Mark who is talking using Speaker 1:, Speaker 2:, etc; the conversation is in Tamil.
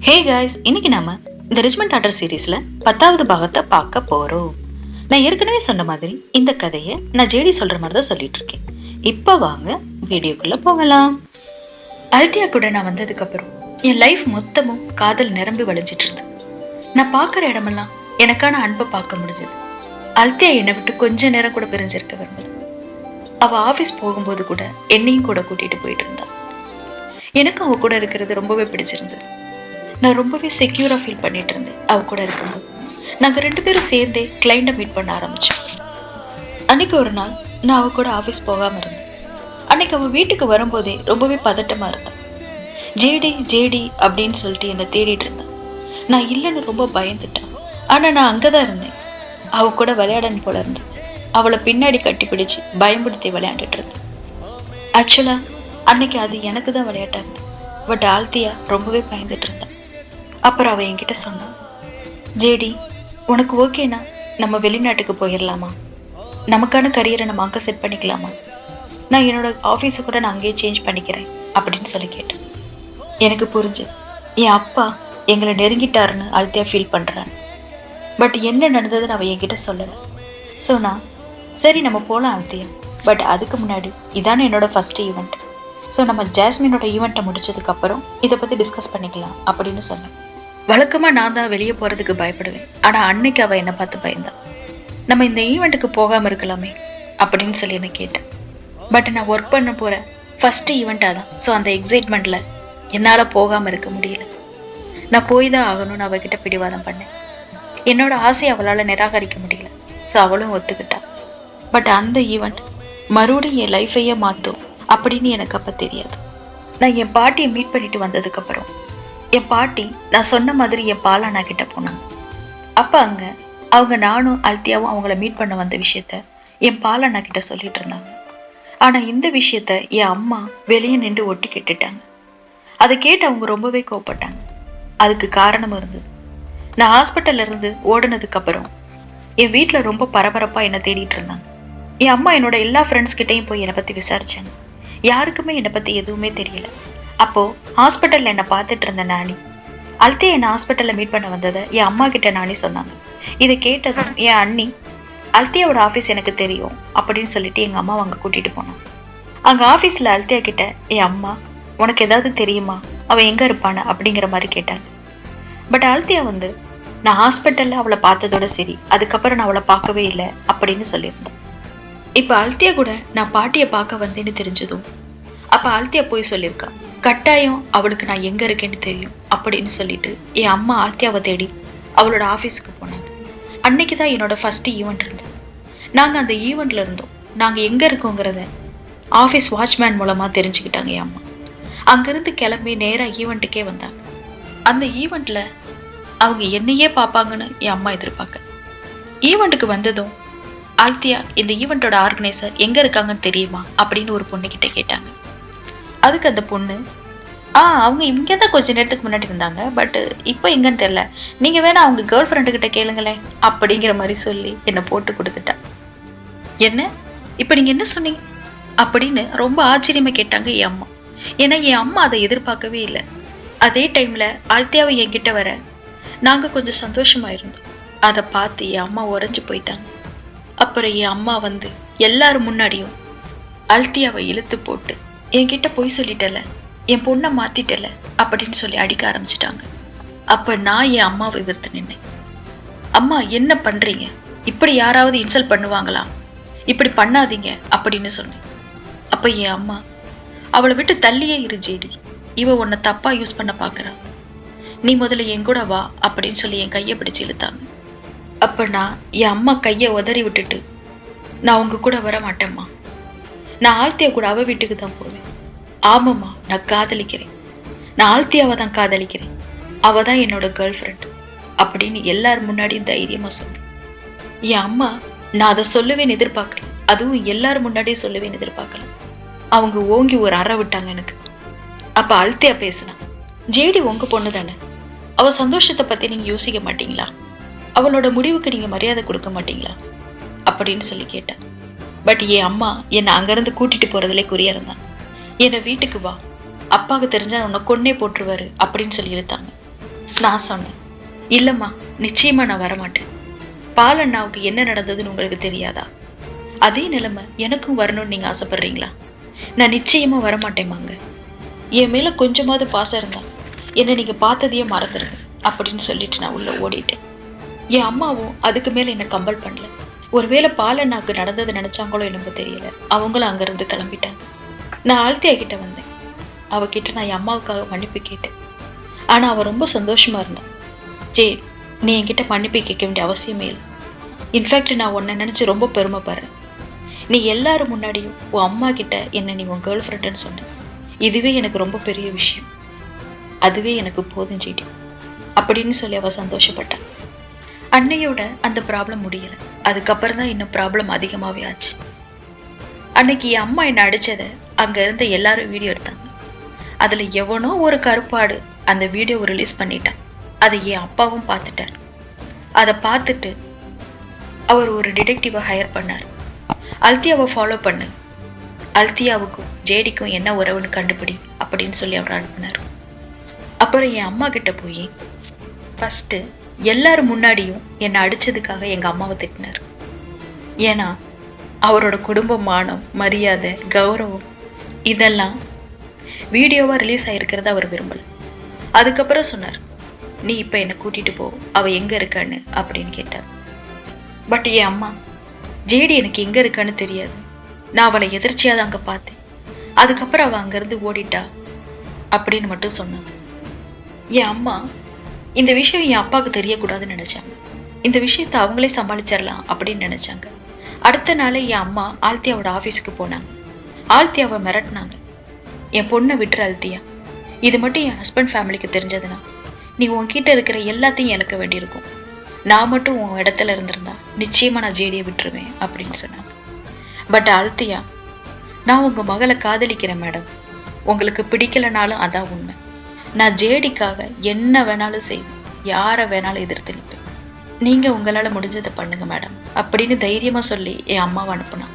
Speaker 1: ஹே காய்ஸ், இன்னைக்கு நாம இந்த ரிச்மண்ட் ஆர்டர் சீரீஸ்ல 10வது பாகத்தை பார்க்க போறோம். நான் ஏற்கனவே சொன்ன மாதிரி இந்த கதையை நான் ஜேடி சொல்ற மாதிரி தான் சொல்லிட்டு இருக்கேன். இப்ப வாங்க வீடியோக்குள்ள போகலாம். அல்தியா கூட நான் வந்ததுக்கு அப்புறம் என் லைஃப் மொத்தமும் காதல் நிரம்பி வளைஞ்சிட்டு இருந்தது. நான் பார்க்குற இடமெல்லாம் எனக்கான அன்பை பார்க்க முடிஞ்சது. அல்தியா என்னை விட்டு கொஞ்ச நேரம் கூட பிரிஞ்சிருக்க விரும்பல. அவ ஆபீஸ் போகும்போது கூட என்னையும் கூட கூட்டிட்டு போயிட்டு இருந்தா. எனக்கும் அவ கூட இருக்கிறது ரொம்பவே பிடிச்சிருந்தது. நான் ரொம்பவே செக்யூரா ஃபீல் பண்ணிட்டு இருந்தேன் அவ கூட இருக்கும்போது. நாங்க 2 பேரும் சேர்ந்தே கிளைண்ட்டை மீட் பண்ண ஆரம்பிச்சோம். அன்னைக்கு ஒரு நாள் நான் அவ கூட ஆஃபீஸ் போகாம இருந்தேன். அன்னைக்கு அவ வீட்டுக்கு வரும்போதே ரொம்பவே பதட்டமா இருந்தான். ஜேடி ஜேடி அப்படின்னு சொல்லிட்டு என்னை தேடிட்டு இருந்தான். நான் இல்லைன்னு ரொம்ப பயந்துட்டேன். ஆனா நான் அங்கதான் இருந்தேன். அவ கூட விளையாடன்னு போல இருந்தேன். அவளை பின்னாடி கட்டி பிடிச்சு பயன்படுத்தி விளையாண்டுட்டு இருந்தேன். ஆக்சுவலா அன்னைக்கு அது எனக்கு தான் விளையாட்டா இருந்தது. பட் ஆல்தியா ரொம்பவே பயந்துட்டு இருந்தான். அப்புறம் அவ என்கிட்ட சொன்னான், ஜேடி உனக்கு ஓகேனா நம்ம வெளிநாட்டுக்கு போயிடலாமா? நமக்கான கரியரை நம்ம அங்கே செட் பண்ணிக்கலாமா? நான் என்னோட ஆஃபீஸை கூட நான் அங்கேயே சேஞ்ச் பண்ணிக்கிறேன் அப்படின்னு சொல்லி கேட்டேன். எனக்கு புரிஞ்சுது, என் அப்பா எங்களை நெருங்கிட்டாருன்னு அல்தியா ஃபீல் பண்ணுறான்னு. பட் என்ன நடந்ததுன்னு அவ என்கிட்ட சொல்லலை. ஸோ நான் சரி நம்ம போகலாம் அல்தியா, பட் அதுக்கு முன்னாடி இதானே என்னோட ஃபர்ஸ்ட் ஈவெண்ட். ஸோ நம்ம ஜாஸ்மினோட ஈவெண்ட்டை முடிச்சதுக்கப்புறம் இதை பற்றி டிஸ்கஸ் பண்ணிக்கலாம் அப்படின்னு சொன்னேன். வழக்கமாக நான் தான் வெளியே போகிறதுக்கு பயப்படுவேன். ஆனால் அன்னைக்கு அவள் என்னை பார்த்து பயந்தான். நம்ம இந்த ஈவெண்ட்டுக்கு போகாமல் இருக்கலாமே அப்படின்னு சொல்லி என்ன கேட்டேன். பட் நான் ஒர்க் பண்ண போகிற ஃபர்ஸ்ட் ஈவெண்ட்டாக தான். ஸோ அந்த எக்ஸைட்மெண்ட்டில் என்னால் போகாமல் இருக்க முடியல. நான் போய் தான் ஆகணும்னு அவகிட்ட பிடிவாதம் பண்ணேன். என்னோட ஆசையை அவளால் நிராகரிக்க முடியல. ஸோ அவளும் ஒத்துக்கிட்டா. பட் அந்த ஈவெண்ட் மறுபடியும் என் லைஃபையே மாற்றும் அப்படின்னு எனக்கு அப்போ தெரியாது. நான் என் பாட்டியை மீட் பண்ணிட்டு வந்ததுக்கப்புறம் என் பாட்டி நான் சொன்ன மாதிரி என் பாலானா கிட்ட போனாங்க. அப்போ அங்கே அவங்க நானும் அல்தியாவும் அவங்கள மீட் பண்ண வந்த விஷயத்த என் பாலானா கிட்ட சொல்லிட்டு இருந்தாங்க. ஆனால் இந்த விஷயத்த என் அம்மா வெளியே நின்று ஒட்டி கேட்டுட்டாங்க. அதை கேட்டு அவங்க ரொம்பவே கோவப்பட்டாங்க. அதுக்கு காரணமும் இருந்தது. நான் ஹாஸ்பிட்டல்ல இருந்து ஓடுனதுக்கு அப்புறம் என் வீட்டில் ரொம்ப பரபரப்பாக என்னை தேடிட்டு இருந்தாங்க. என் அம்மா என்னோட எல்லா ஃப்ரெண்ட்ஸ் கிட்டையும் போய் என்னை பற்றி விசாரிச்சாங்க. யாருக்குமே என்னை பற்றி எதுவுமே தெரியல. அப்போ ஹாஸ்பிட்டல்ல என்னை பார்த்துட்டு இருந்த நானி அல்தியா என்னை ஹாஸ்பிட்டல்ல மீட் பண்ண வந்ததை என் அம்மா கிட்ட நானி சொன்னாங்க. இதை கேட்டதும் என் அண்ணி அல்தியாவோட ஆஃபீஸ் எனக்கு தெரியும் அப்படின்னு சொல்லிட்டு எங்க அம்மாவை அங்கே கூட்டிட்டு போனாங்க. அங்க ஆஃபீஸ்ல அல்தியா கிட்ட என் அம்மா உனக்கு ஏதாவது தெரியுமா, அவன் எங்க இருப்பான அப்படிங்கிற மாதிரி கேட்டாங்க. பட் அல்தியா நான் ஹாஸ்பிட்டல்ல அவளை பார்த்ததோட சரி, அதுக்கப்புறம் நான் அவளை பார்க்கவே இல்லை அப்படின்னு சொல்லியிருந்தேன். இப்ப அல்தியா கூட நான் பாட்டியை பார்க்க வந்தேன்னு தெரிஞ்சதும் அப்ப அல்தியா போய் சொல்லியிருக்கா, கட்டாயம் அவளுக்கு நான் எங்க இருக்கேன்னு தெரியும் அப்படின்னு சொல்லிட்டு என் அம்மா அல்தியாவை தேடி அவளோட ஆஃபீஸுக்கு போனாங்க. அன்னைக்கு தான் என்னோட ஃபர்ஸ்ட் ஈவெண்ட் இருந்தது. நாங்க அந்த ஈவெண்ட்ல இருந்தோம். நாங்க எங்க இருக்கோங்கிறத ஆஃபீஸ் வாட்ச்மேன் மூலமா தெரிஞ்சுக்கிட்டாங்க என் அம்மா. அங்கிருந்து கிளம்பி நேரா ஈவெண்ட்டுக்கே வந்தாங்க. அந்த ஈவெண்ட்ல அவங்க என்னையே பார்ப்பாங்கன்னு என் அம்மா எதிர்பார்க்க. ஈவெண்ட்டுக்கு வந்ததும் அல்தியா இந்த ஈவெண்ட்டோட ஆர்கனைசர் எங்க இருக்காங்கன்னு தெரியுமா அப்படின்னு ஒரு பொண்ணுகிட்ட கேட்டாங்க. அதுக்கு அந்த பொண்ணு அவங்க இங்கே தான் கொஞ்ச நேரத்துக்கு முன்னாடி இருந்தாங்க, பட் இப்போ எங்கன்னு தெரியல, நீங்க வேணா அவங்க கேர்ள் ஃப்ரெண்டு கிட்ட கேளுங்களேன் அப்படிங்கிற மாதிரி சொல்லி என்னை போட்டு கொடுத்துட்டா. என்ன இப்போ நீங்க என்ன சொன்னீங்க அப்படின்னு ரொம்ப ஆச்சரியமா கேட்டாங்க என் அம்மா. ஏன்னா என் அம்மா அதை எதிர்பார்க்கவே இல்லை. அதே டைம்ல அல்தியாவை என்கிட்ட வர நாங்க கொஞ்சம் சந்தோஷமா இருந்தோம். அதை பார்த்து என் அம்மா உறைஞ்சு போயிட்டாங்க. அப்புறம் என் அம்மா எல்லாரும் முன்னாடியும் அல்தியாவை இழுத்து போட்டு என்கிட்ட போய் சொல்லிட்டல, என் பொண்ணை மாத்திட்டல அப்படின்னு சொல்லி அடிக்க ஆரம்பிச்சிட்டாங்க. அப்ப நான் என் அம்மாவை எதிர்த்து நின்னேன். அம்மா என்ன பண்றீங்க, இப்படி யாராவது இன்சல்ட் பண்ணுவாங்களா, இப்படி பண்ணாதீங்க அப்படின்னு சொன்னேன். அப்ப என் அம்மா அவளை விட்டு தள்ளியே இரு ஜேடி, இவ உன்னை தப்பா யூஸ் பண்ண பாக்குறா, நீ முதல்ல என் கூட வா அப்படின்னு சொல்லி என் கையை பிடிச்சு இழுத்தாங்க. அப்ப நான் என் அம்மா கையை உதறி விட்டுட்டு, நான் உங்க கூட வர மாட்டேம்மா, நான் ஆல்தியா கூட அவ வீட்டுக்கு தான் போவேன். ஆமாம்மா, நான் காதலிக்கிறேன், நான் ஆல்தியாவை தான் காதலிக்கிறேன், அவ தான் என்னோட கேர்ள் ஃப்ரெண்ட் அப்படின்னு எல்லாரும் முன்னாடியும் தைரியமா சொன்னேன். என் அம்மா நான் அதை சொல்லுவேன்னு எதிர்பார்க்கல, அதுவும் எல்லாரும் முன்னாடியும் சொல்லுவேன்னு எதிர்பார்க்கல. அவங்க ஓங்கி ஒரு அறை விட்டாங்க எனக்கு. அப்ப அல்தியா பேசினா, ஜேடி உங்க பொண்ணு தானே, அவ சந்தோஷத்தை பத்தி நீங்க யோசிக்க மாட்டீங்களா, அவளோட முடிவுக்கு நீங்க மரியாதை கொடுக்க மாட்டீங்களா அப்படின்னு சொல்லி கேட்டேன். பட் என் அம்மா என்னை அங்கிருந்து கூட்டிட்டு போறதுலே குறியா இருந்தாங்க. என்னை வீட்டுக்கு வா, அப்பாவுக்கு தெரிஞ்சா உன்னை கொன்னே போட்டுருவாரு அப்படின்னு சொல்லி இழுத்தாங்க. நான் சொன்னேன், இல்லம்மா, நிச்சயமா நான் வரமாட்டேன். பால் அண்ணாவுக்கு என்ன நடந்ததுன்னு உங்களுக்கு தெரியாதா? அதே நிலைமை எனக்கும் வரணும்னு நீங்க ஆசைப்படுறீங்களா? நான் நிச்சயமா வரமாட்டேமாங்க. என் மேல கொஞ்சமாவது பாசம் இருந்தா என்னை நீங்க பார்த்ததையே மறந்துடுங்க அப்படின்னு சொல்லிட்டு நான் உள்ள ஓடிட்டேன். என் அம்மாவும் அதுக்கு மேல என்ன கம்பல் பண்ணல. ஒருவேளை பாலண்ணாக்கு நடந்தது நினைச்சாங்களோ என்னமோ தெரியல, அவங்களும் அங்கிருந்து கிளம்பிட்டாங்க. நான் ஆழ்த்தியா கிட்ட வந்தேன். அவகிட்ட நான் என் அம்மாவுக்காக மன்னிப்பு கேட்டேன். ஆனா அவ ரொம்ப சந்தோஷமா இருந்தான். ஜெய், நீ என்கிட்ட மன்னிப்பு கேட்க வேண்டிய அவசியமே இல்லை. இன்ஃபேக்ட் நான் உன்னை நினைச்சு ரொம்ப பெருமைப்படுறேன். நீ எல்லாரும் முன்னாடியும் உன் அம்மா கிட்ட என்ன நீ உன் கேர்ள் ஃப்ரெண்டுன்னு சொன்ன. இதுவே எனக்கு ரொம்ப பெரிய விஷயம். அதுவே எனக்கு போதும் ஜெய்டி அப்படின்னு சொல்லி அவ சந்தோஷப்பட்டான். அன்னையோட அந்த ப்ராப்ளம் முடியல. அதுக்கப்புறம் தான் இன்னும் ப்ராப்ளம் அதிகமாவே ஆச்சு. அன்னைக்கு என் அம்மா என்னை அடிச்சதை அங்க இருந்த எல்லாரும் வீடியோ எடுத்தாங்க. அதுல எவனோ ஒரு கருப்பாடு அந்த வீடியோவை ரிலீஸ் பண்ணிட்டான். அதை என் அப்பாவும் பார்த்துட்டார். அதை பார்த்துட்டு அவர் ஒரு டிடெக்டிவை ஹையர் பண்ணார். அல்தியாவை ஃபாலோ பண்ணு, அல்தியாவுக்கும் ஜேடிக்கும் என்ன உறவுன்னு கண்டுபிடி அப்படின்னு சொல்லி அவர் அனுப்பினார். அப்புறம் என் அம்மா கிட்ட போய் ஃபர்ஸ்ட் எல்லாரும் முன்னாடியும் என்னை அடிச்சதுக்காக எங்க அம்மாவை திட்டினார். ஏன்னா அவரோட குடும்ப மானம், மரியாதை, கௌரவம் இதெல்லாம் வீடியோவா ரிலீஸ் ஆயிருக்கிறத அவர் விரும்பல. அதுக்கப்புறம் சொன்னார், நீ இப்ப என்னை கூட்டிட்டு போ, அவ எங்க இருக்கான்னு அப்படின்னு கேட்டார். பட் என் அம்மா, ஜேடி எனக்கு எங்க இருக்கான்னு தெரியாது, நான் அவளை எதிர்ச்சியா தான் அங்க பார்த்தேன், அதுக்கப்புறம் அவ அங்கிருந்து ஓடிட்டா அப்படின்னு மட்டும் சொன்னாங்க. என் அம்மா இந்த விஷயம் என் அப்பாவுக்கு தெரியக்கூடாதுன்னு நினைச்சாங்க. இந்த விஷயத்த அவங்களே சமாளிச்சிடலாம் அப்படின்னு நினைச்சாங்க. அடுத்த நாளே என் அம்மா ஆல்த்தியாவோட ஆபீஸுக்கு போனாங்க. ஆல்த்தியாவை மிரட்டினாங்க, என் பொண்ணை விட்டுற அல்த்தியா, இது மட்டும் என் ஹஸ்பண்ட் ஃபேமிலிக்கு தெரிஞ்சதுன்னா நீ உன்கிட்ட இருக்கிற எல்லாத்தையும் இழக்க வேண்டியிருக்கும். நான் மட்டும் உன் இடத்துல இருந்திருந்தா நிச்சயமா நான் ஜேடியை விட்டுருவேன் அப்படின்னு சொன்னாங்க. பட் அல்த்தியா, நான் உங்க மகளை காதலிக்கிறேன் மேடம், உங்களுக்கு பிடிக்கலனாலும் அதான் உண்மை. நான் ஜேடிக்காக என்ன வேணாலும் செய்வேன், யாரை வேணாலும் எதிர்த்து நிற்பேன். நீங்க உங்களால முடிஞ்சதை பண்ணுங்க மேடம் அப்படின்னு தைரியமா சொல்லி என் அம்மாவை அனுப்புனான்.